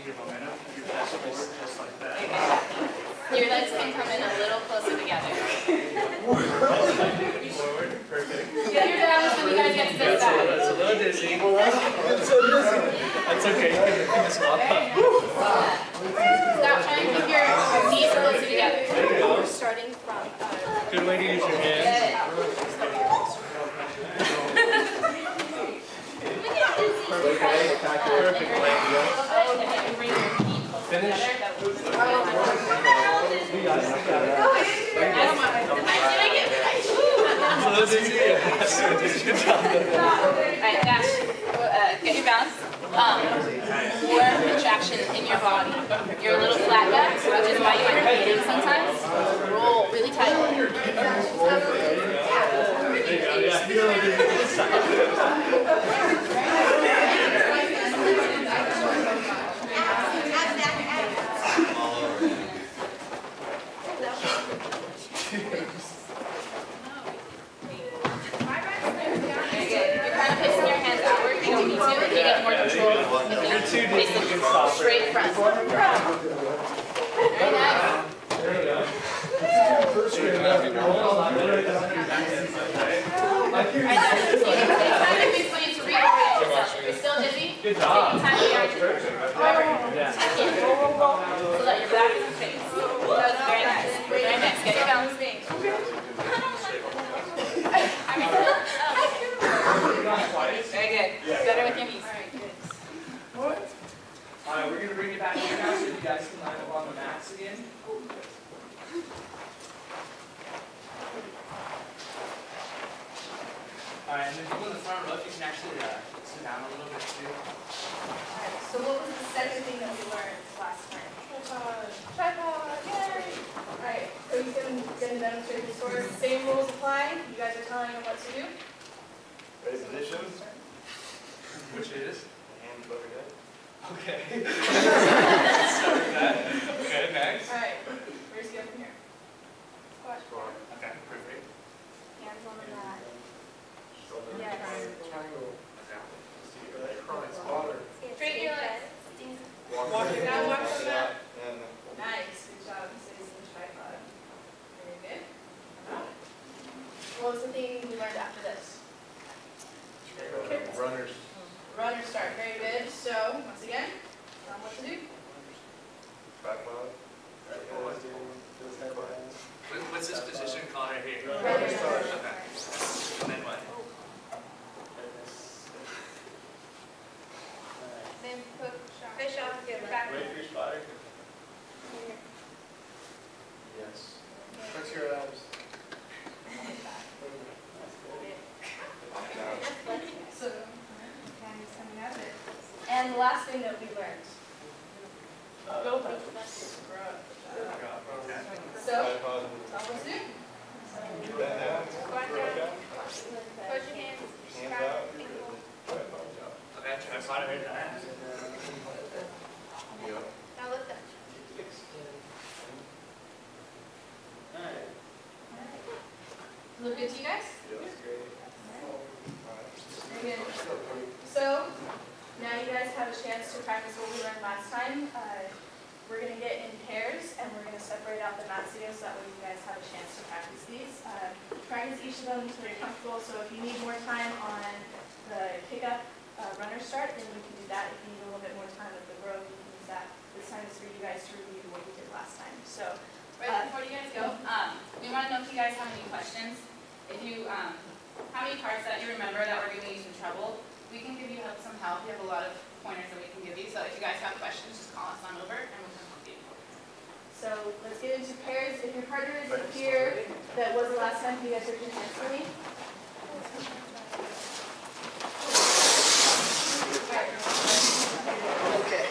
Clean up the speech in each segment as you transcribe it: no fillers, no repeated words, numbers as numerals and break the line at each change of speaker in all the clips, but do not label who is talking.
change your momentum. Your chest forward, just like that.
Your legs can come in a little closer together.
Forward, perfect.
Get your balance when you guys get to this side.
That's a little dizzy. That's so dizzy. That's okay. You can just walk up.
Stop trying to keep your knees closer together.
We're starting from.
Good way to use your hands. Perfect leg. Finish.
Alright, Dash, get your balance. More contraction in your body. You're a little flat back, which is why you end up eating sometimes. Roll really tight.
You're too dizzy, you can stop it.
Straight front. Very nice.
There you go.
You're still dizzy?
Good job.
Take time to so that your back is face. That's very nice. Very nice. Get your balance. Very good. Better with your knees.
Alright, we're going to bring it back here now so you guys can line up on the mats again. Alright, and then people in the front row, you can actually sit down a little bit too.
Alright, so what was the second thing that we learned last time? Tripod, yay! Alright, so he's going to demonstrate the sword. Same rules apply. You guys are telling him what to do.
Ready position?
Which is?
Hands above your head.
Okay. Start with that. Okay, next.
Alright, where's he go from here? Squat.
Okay, perfect.
Hands on the mat.
Shoulder.
Yes.
Triangle.
Okay.
Water.
Straighten your legs.
Walk.
Now walk from that.
And
Nice. Good job. Citizen tripod. Very good. What was the thing we learned after this?
runners.
Runner start. Very good. So, once again, tell them what to do.
Tripod.
What's this position called right here?
Runner start.
Okay. And then what?
Then put fish off your back.
Wait for your spotter. Yes. Flex your abs.
So, and the last thing that we learned. So,
Tripod.
tell them what to do.
Bend down.
Squat
Throw it
down.
down.
Put your hands.
Hands out. Tripod.
Okay, tripod right there.
Yep.
Now look up.
Alright.
Look good to you guys?
Yes.
Very good. So, now you guys have a chance to practice what we learned last time. We're going to get in pairs, and we're going to separate out the mats again so that way you guys have a chance to practice these. Practice each of them until you're comfortable, so if you need more time on the kick-up runner start, then you can do that. If you need a little bit more time with the row, you can use that. This time is for you guys to review what you did last time. So,
Right before you guys go, we want to know if you guys have any questions. If you have any parts that you remember that were giving you some trouble, we can give you some help. We have a lot of pointers that we can give you. So if you guys have questions, just call us on over and we can help you.
so let's get into pairs. If your partner isn't here, that was the last time, can you guys raise your hands for me?
Okay.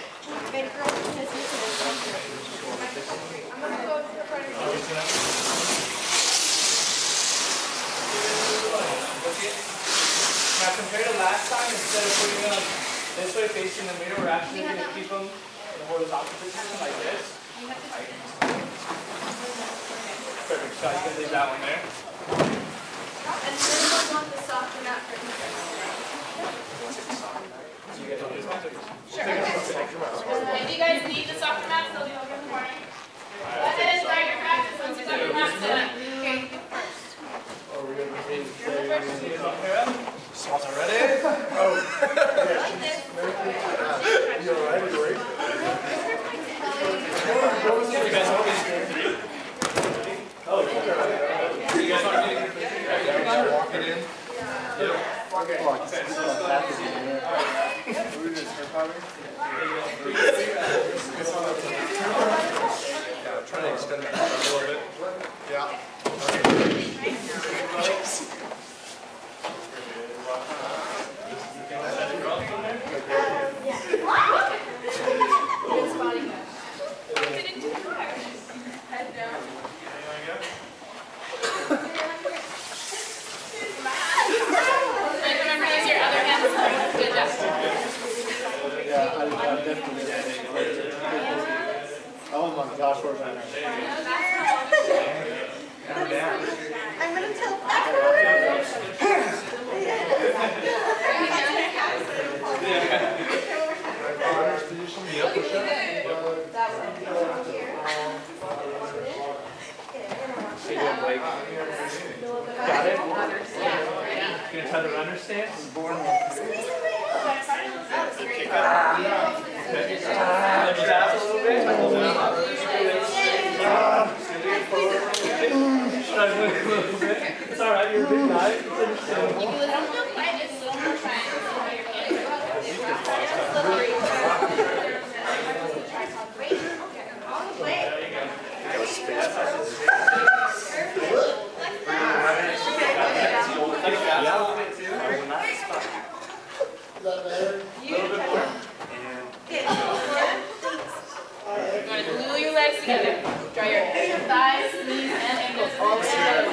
I'm going to go to the front of you.
Now compared to last time, instead of putting them this way facing the mirror, we're actually going to keep them in a horizontal position like this. Perfect. So you can leave that one there.
And then we'll want the softer mat for each.
So you guys want this one?
Sure. If you guys need the soccer mats, they'll be over in the morning. Go ahead and start your practice once you got your mats set up. Okay, you go first. You're the first.
Salts are ready? Oh. You alright? You ready?
You guys want me to Oh, you guys want me to
Walk it in.
Yeah. Okay. Okay, so let's go ahead and see.
We just start climbing? Yeah, try to extend that a little bit. Yeah.
Oh my gosh, where's my I'm gonna tell
Got it? You're gonna try the runner stance? Jab a little bit. Struggling a little bit. It's alright, you're a big guy. It's understandable.
If you don't feel quite, it's a little more trying. Glue your legs together. Draw your thighs, knees, and ankles all together.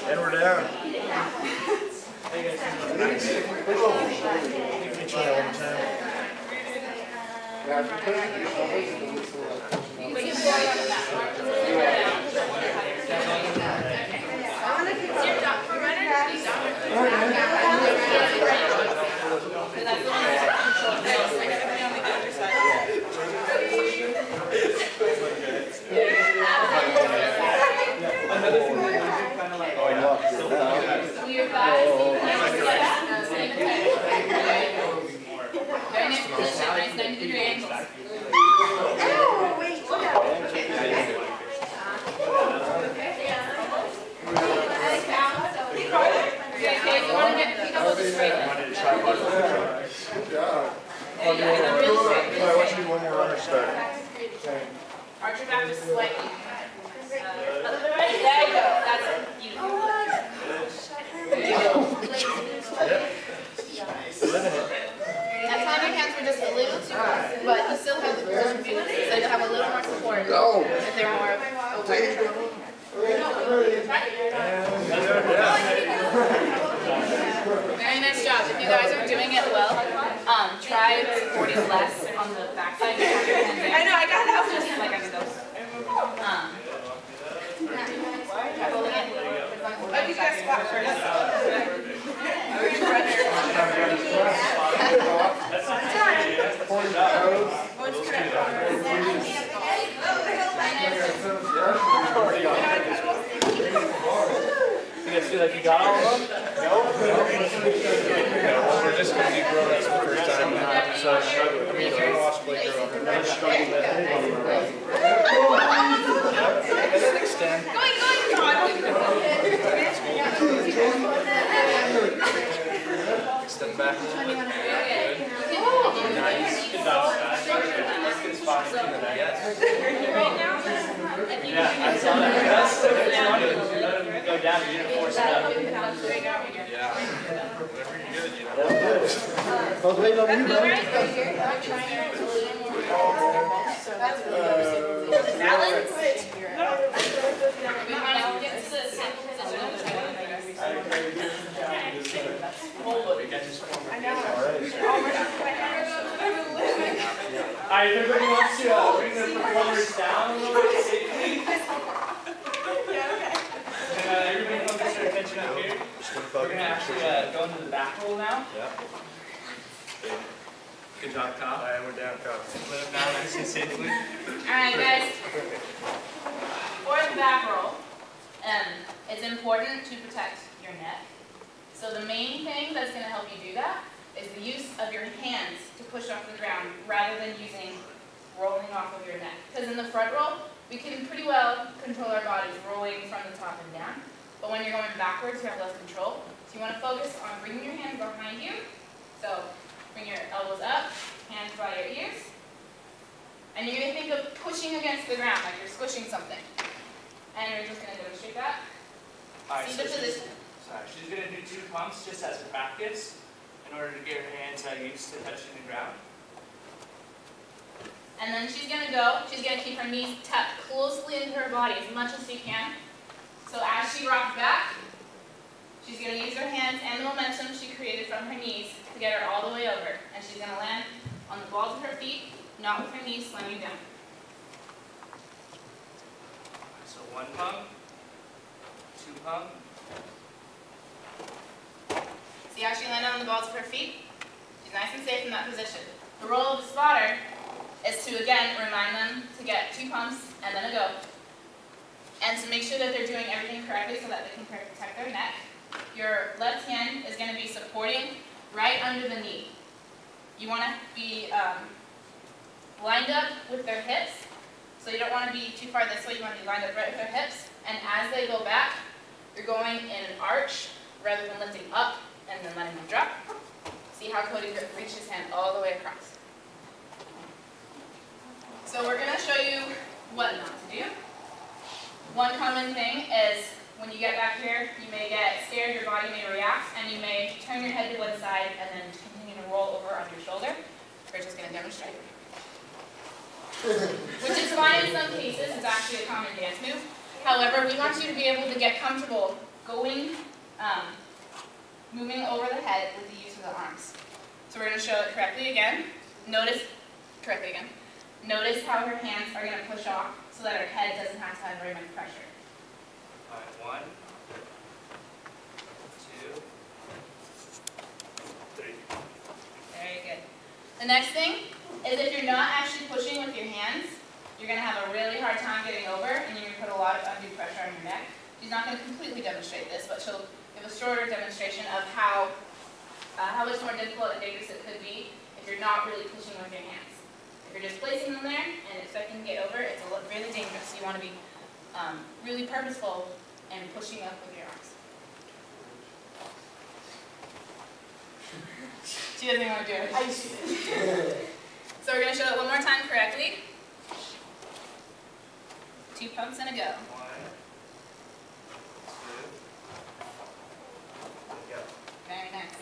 And we're down. Try one time.
Very nice position, nice 90-degree angles. Okay, if you want to pick up with the straight leg.
I want you to do one more runner start.
Arch your back just slightly. There you go. That's it. You can do it. That time your hands were just a little too close, but you still have the position beautifully, so you have a little more support if they're more over. Very nice job. If you guys are doing it well, try supporting less on the backside. I know, I got that. Just like I did those. Try holding it. Oh, you guys squat first.
You guys feel like you got all of them? No?
We're just going to be grown-ups for the first time. So, I mean, if you lost play girl, extend. Extend back. Good. Nice.
Yeah, I saw that. That's so funny. Let him go down. You didn't force it up.
Yeah. Whatever you do, you know.
I was waiting on you, man.
Balance. We want to get to the simple position.
Alright, everybody wants to bring the performers down a little bit safely.
Yeah, okay.
We're going to actually go into the back roll now.
Yeah.
Good job, Kyle.
Alright, we're down, Kyle.
Let him down nice and safely.
Alright guys, for the back roll, it's important to protect your neck. So the main thing that's going to help you do that is the use of your hands to push off the ground rather than using rolling off of your neck. Because in the front roll, we can pretty well control our bodies rolling from the top and down. But when you're going backwards, you have less control. So you want to focus on bringing your hands behind you. So bring your elbows up, hands by your ears. And you're going to think of pushing against the ground, like you're squishing something. And you're just going to demonstrate that.
Alright,
See the position.
she's going to do 2 pumps just as a practice in order to get her hands used to touching the ground.
And then she's going to keep her knees tucked closely into her body as much as she can. So as she rocks back, she's going to use her hands and the momentum she created from her knees to get her all the way over. And she's going to land on the balls of her feet, not with her knees slamming down.
So 1 pump, 2 pump.
See how she landed on the balls of her feet? She's nice and safe in that position. The role of the spotter is to, again, remind them to get 2 pumps and then a go. And to make sure that they're doing everything correctly so that they can protect their neck. Your left hand is going to be supporting right under the knee. You want to be lined up with their hips. So you don't want to be too far this way. You want to be lined up right with their hips. And as they go back, you're going in an arch rather than lifting up and then letting them drop. See how Cody reached his hand all the way across. So we're going to show you what not to do. One common thing is when you get back here, you may get scared, your body may react, and you may turn your head to one side and then continue to roll over on your shoulder. We're just going to demonstrate. Which is fine in some cases, it's actually a common dance move. However, we want you to be able to get comfortable going, moving over the head with the use of the arms. So we're going to show it correctly again. Notice how her hands are going to push off so that her head doesn't have to have very much pressure.
Alright, 1, 2, 3.
Very good. The next thing is if you're not actually pushing with your hands, you're going to have a really hard time getting over and you're going to put a lot of undue pressure on your neck. She's not going to completely demonstrate this, but she'll give a shorter demonstration of how much more difficult and dangerous it could be if you're not really pushing with your hands. If you're just placing them there and expecting to get over, it's really dangerous. You want to be really purposeful and pushing up with your arms. She doesn't even want to do it. I see it. So we're going to show it one more time correctly. 2 pumps and a go.
1, 2, go.
Very nice.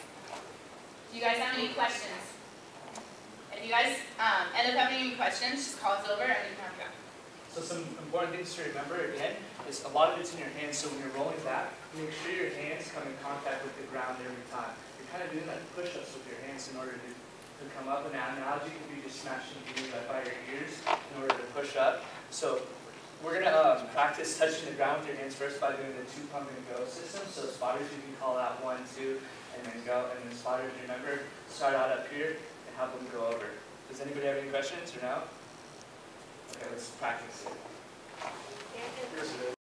Do you guys have any questions? If you guys end up having any questions, just call us over and we can have a go.
So some important things to remember again is a lot of it's in your hands, so when you're rolling back, make sure your hands come in contact with the ground every time. You're kind of doing like push-ups with your hands in order to come up. An analogy could be just smashing your knees by your ears in order to push up. So we're going to practice touching the ground with your hands first by doing the 2 pump and go system. So spotters, you can call out 1, 2, and then go. And then spotters, remember, start out up here and have them go over. Does anybody have any questions or no? Okay, let's practice it.